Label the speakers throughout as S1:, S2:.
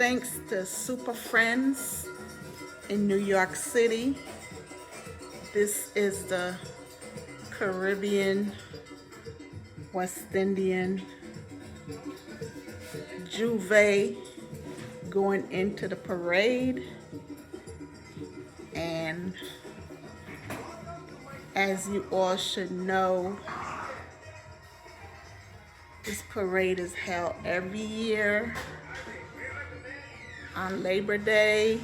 S1: thanks to Super Friends in New York City. This is the Caribbean, West Indian Juve going into the parade. And as you all should know, this parade is held every year on Labor Day.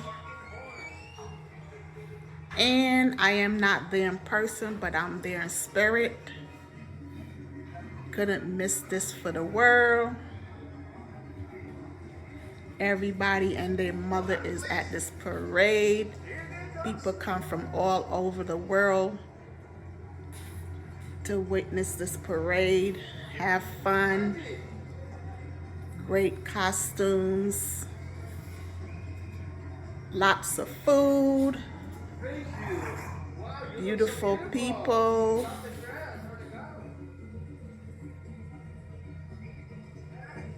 S1: And I am not there in person, but I'm there in spirit. Couldn't miss this for the world. Everybody and their mother is at this parade. People come from all over the world to witness this parade, have fun, great costumes, lots of food, beautiful people.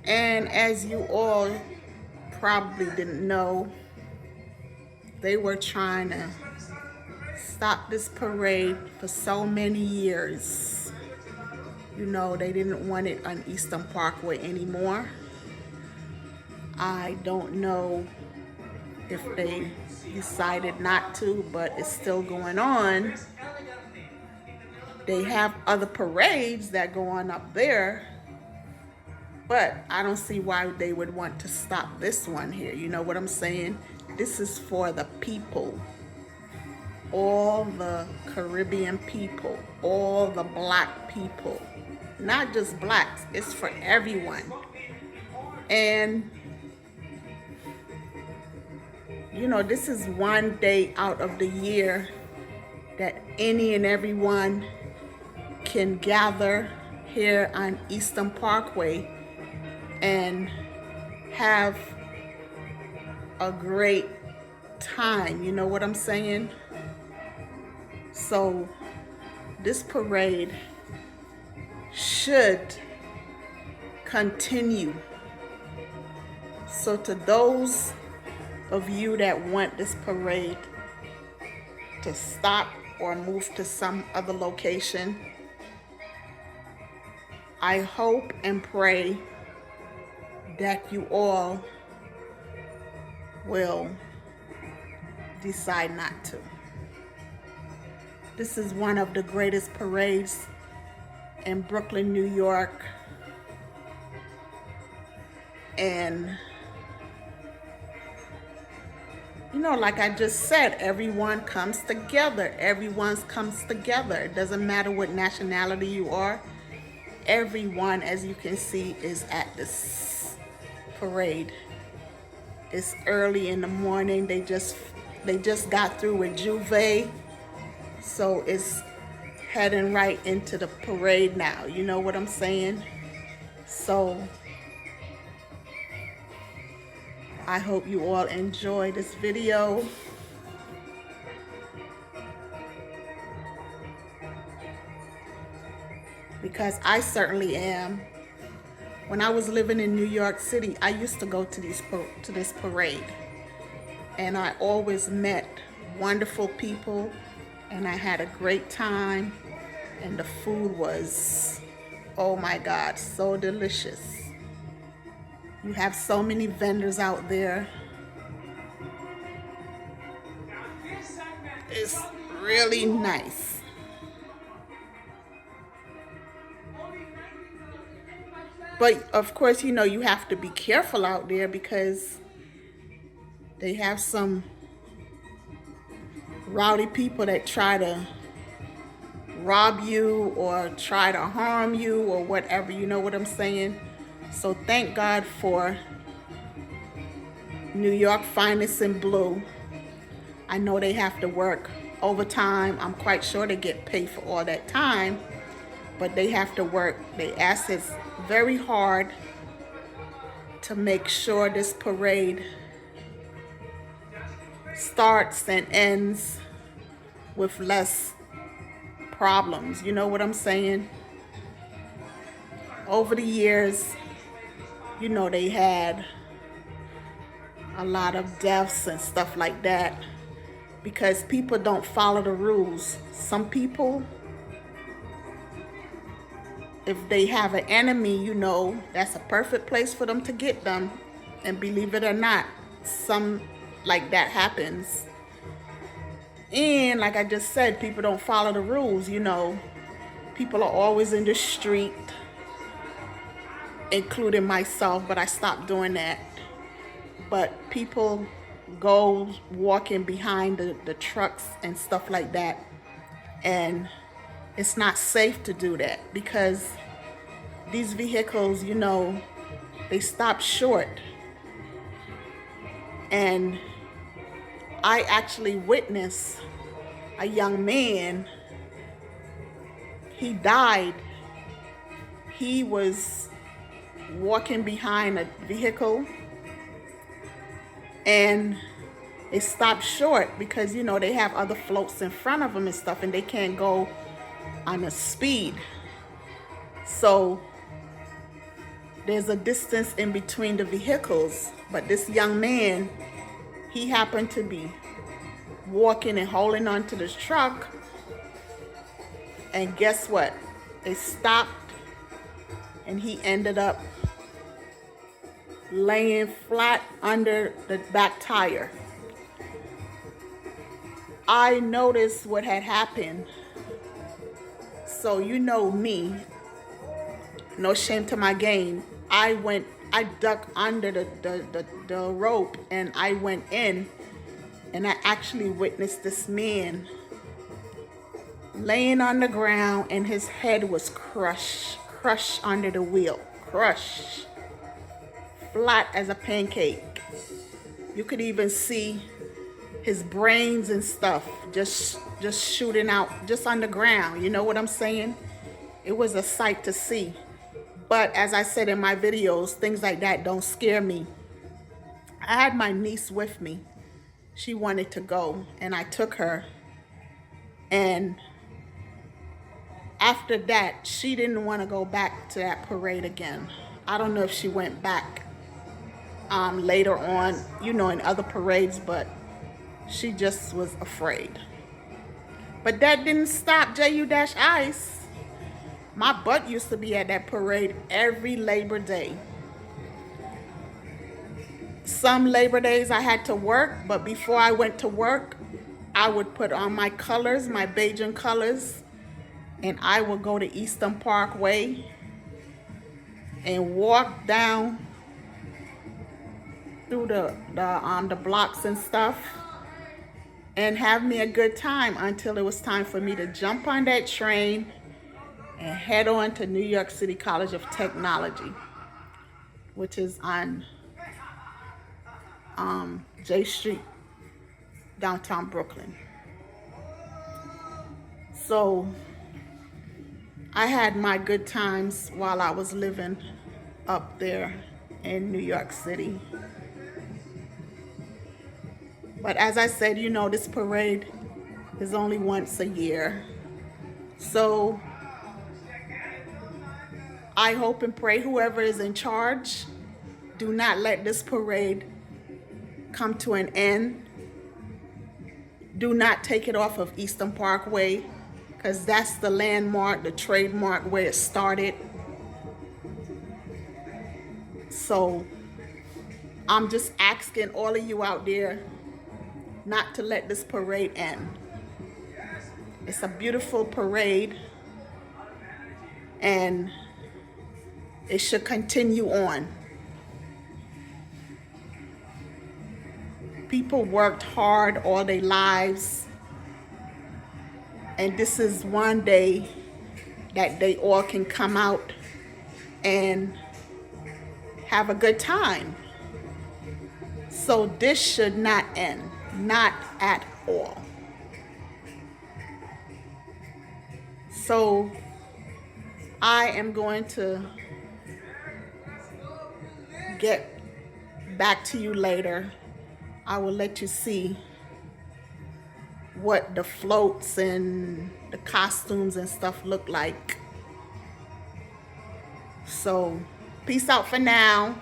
S1: And as you all probably didn't know, they were trying to stop this parade for so many years. You know, they didn't want it on Eastern Parkway anymore. I don't know if they decided not to, but it's still going on. They have other parades that go on up there, but I don't see why they would want to stop this one here. You know what I'm saying? This is for the people, all the Caribbean people, all the black people, not just blacks, it's for everyone. And you know, this is one day out of the year that any and everyone can gather here on Eastern Parkway and have a great time. You know what I'm saying? So this parade should continue. So to those of you that want this parade to stop or move to some other location, I hope and pray that you all will decide not to. This is one of the greatest parades in Brooklyn, New York. And you know, like I just said, everyone comes together. Everyone comes together. It doesn't matter what nationality you are. Everyone, as you can see, is at this parade. It's early in the morning. They just got through with Juve, so it's heading right into the parade now. You know what I'm saying? So I hope you all enjoy this video. Because I certainly am. When I was living in New York City, I used to go to this parade. And I always met wonderful people, and I had a great time. And the food was, oh my God, so delicious. You have so many vendors out there. It's really nice. But of course, you know, you have to be careful out there because they have some rowdy people that try to rob you or try to harm you or whatever. You know what I'm saying? So thank God for New York Finest in Blue. I know they have to work overtime. I'm quite sure they get paid for all that time, but they have to work their asses very hard to make sure this parade starts and ends with less problems. You know what I'm saying? Over the years, you know, they had a lot of deaths and stuff like that because people don't follow the rules. Some people, if they have an enemy, you know, that's a perfect place for them to get them. And believe it or not, some like that happens. And like I just said, people don't follow the rules, you know. People are always in the street, including myself, but I stopped doing that. But people go walking behind the trucks and stuff like that. And it's not safe to do that because these vehicles, you know, they stop short. And I actually witnessed a young man, he died. He was walking behind a vehicle and it stopped short because, you know, they have other floats in front of them and stuff and they can't go on a speed. So there's a distance in between the vehicles, but this young man, he happened to be walking and holding on to this truck, and guess what? It stopped and he ended up laying flat under the back tire. I noticed what had happened. So you know me, no shame to my game. I ducked under the rope and I went in and I actually witnessed this man laying on the ground and his head was crushed under the wheel, crushed, flat as a pancake. You could even see his brains and stuff just shooting out just on the ground. You know what I'm saying? It was a sight to see. But as I said in my videos, things like that don't scare me. I had my niece with me. She wanted to go and I took her. And after that, she didn't want to go back to that parade again. I don't know if she went back later on, you know, in other parades, but she just was afraid. But that didn't stop JU-Ice. My butt used to be at that parade every Labor Day. Some Labor Days I had to work, but before I went to work, I would put on my colors, my Bajan colors, and I would go to Eastern Parkway and walk down through the blocks and stuff and have me a good time until it was time for me to jump on that train and head on to New York City College of Technology, which is on J Street, downtown Brooklyn. So I had my good times while I was living up there in New York City. But as I said, you know, this parade is only once a year. So I hope and pray whoever is in charge, do not let this parade come to an end. Do not take it off of Eastern Parkway, because that's the landmark, the trademark where it started. So I'm just asking all of you out there not to let this parade end. It's a beautiful parade and it should continue on. People worked hard all their lives, and this is one day that they all can come out and have a good time. So this should not end, not at all. So I am going to get back to you later. I will let you see what the floats and the costumes and stuff look like. So peace out for now.